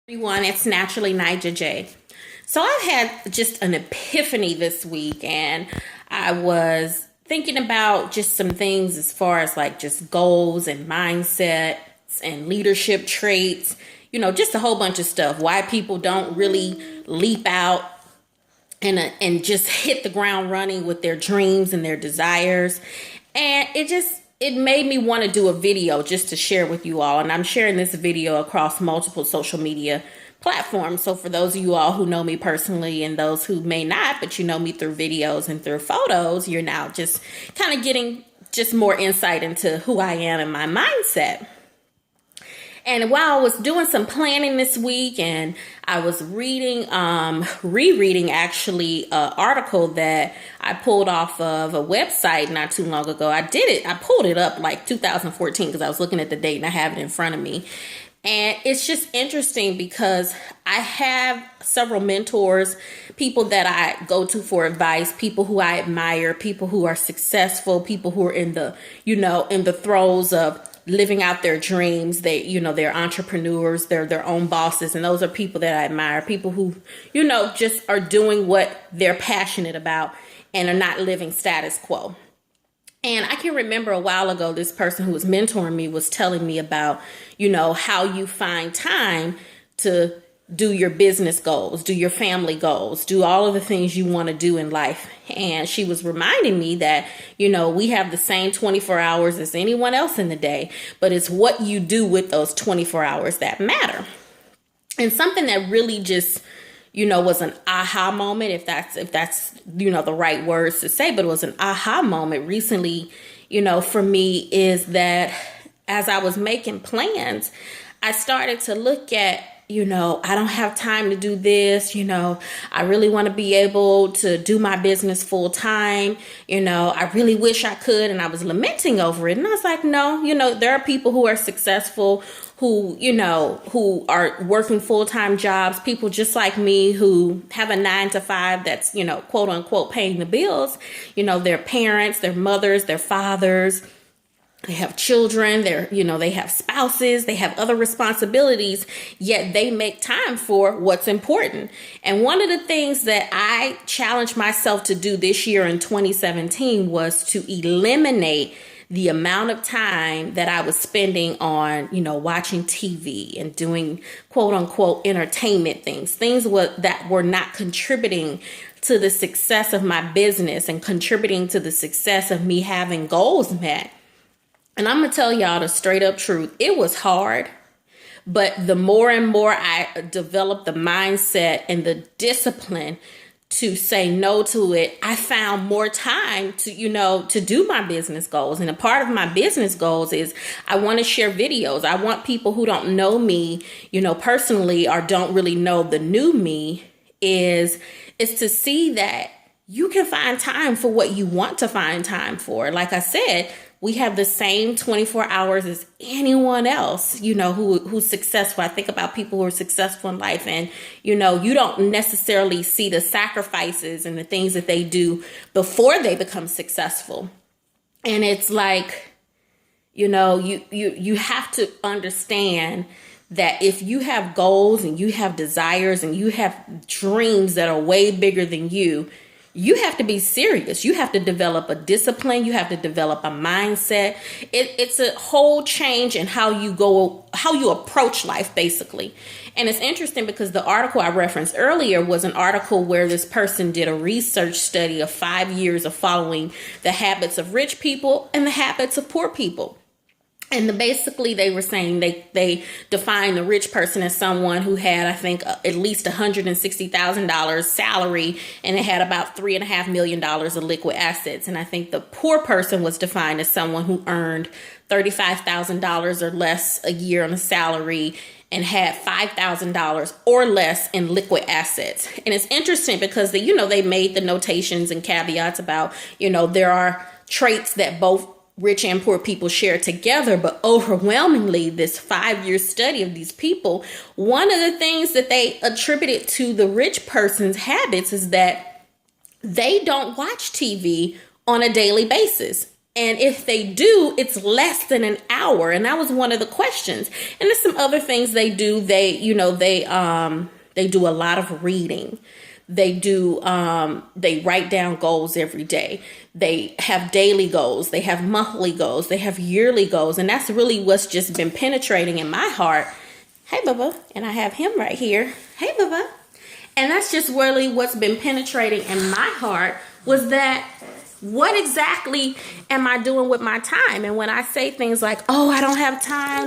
Everyone, it's naturally Nija J. So I've had just an epiphany this week, and I was thinking about just some things as far as like just goals and mindsets and leadership traits, just a whole bunch of stuff. Why people don't really leap out and just hit the ground running with their dreams and their desires. And it made me want to do a video just to share with you all. And I'm sharing this video across multiple social media platforms. So for those of you all who know me personally and those who may not, but you know me through videos and through photos, you're now just kind of getting just more insight into who I am and my mindset. And while I was doing some planning this week, and I was rereading actually an article that I pulled off of a website not too long ago. I pulled it up like 2014 because I was looking at the date and I have it in front of me. And it's just interesting because I have several mentors, people that I go to for advice, people who I admire, people who are successful, people who are in the throes of living out their dreams. They're entrepreneurs, they're their own bosses. And those are people that I admire, people who, just are doing what they're passionate about and are not living status quo. And I can remember a while ago, this person who was mentoring me was telling me about, how you find time to do your business goals, do your family goals, do all of the things you want to do in life. And she was reminding me that, we have the same 24 hours as anyone else in the day, but it's what you do with those 24 hours that matter. And something that really just, was an aha moment, if that's, the right words to say, but it was an aha moment recently, for me, is that as I was making plans, I started to look at, I don't have time to do this. I really want to be able to do my business full time. I really wish I could. And I was lamenting over it. And I was like, no, there are people who are successful, who are working full-time jobs, people just like me who have a 9 to 5 that's, quote unquote, paying the bills. Their parents, their mothers, their fathers. They have children, they have spouses, they have other responsibilities, yet they make time for what's important. And one of the things that I challenged myself to do this year in 2017 was to eliminate the amount of time that I was spending on, watching TV and doing quote unquote entertainment things that were not contributing to the success of my business and contributing to the success of me having goals met. And I'm going to tell y'all the straight up truth. It was hard, but the more and more I developed the mindset and the discipline to say no to it, I found more time to do my business goals. And a part of my business goals is I want to share videos. I want people who don't know me, personally, or don't really know the new me is to see that you can find time for what you want to find time for. Like I said, we have the same 24 hours as anyone else, who's successful. I think about people who are successful in life and, you don't necessarily see the sacrifices and the things that they do before they become successful. And it's like, you have to understand that if you have goals and you have desires and you have dreams that are way bigger than you have to be serious. You have to develop a discipline. You have to develop a mindset. It's a whole change in how you approach life, basically. And it's interesting because the article I referenced earlier was an article where this person did a research study of 5 years of following the habits of rich people and the habits of poor people. And basically they were saying they defined the rich person as someone who had, I think, at least $160,000 salary, and it had about $3.5 million of liquid assets. And I think the poor person was defined as someone who earned $35,000 or less a year on a salary and had $5,000 or less in liquid assets. And it's interesting because they made the notations and caveats about, there are traits that both rich and poor people share together, but overwhelmingly this 5-year study of these people, one of the things that they attributed to the rich person's habits is that they don't watch TV on a daily basis. And if they do, it's less than an hour. And that was one of the questions. And there's some other things they do. They do a lot of reading. They write down goals every day. They have daily goals. They have monthly goals. They have yearly goals. And that's really what's just been penetrating in my heart. Hey, Bubba. And I have him right here. Hey, Bubba. And that's just really what's been penetrating in my heart, was that what exactly am I doing with my time? And when I say things like, oh, I don't have time,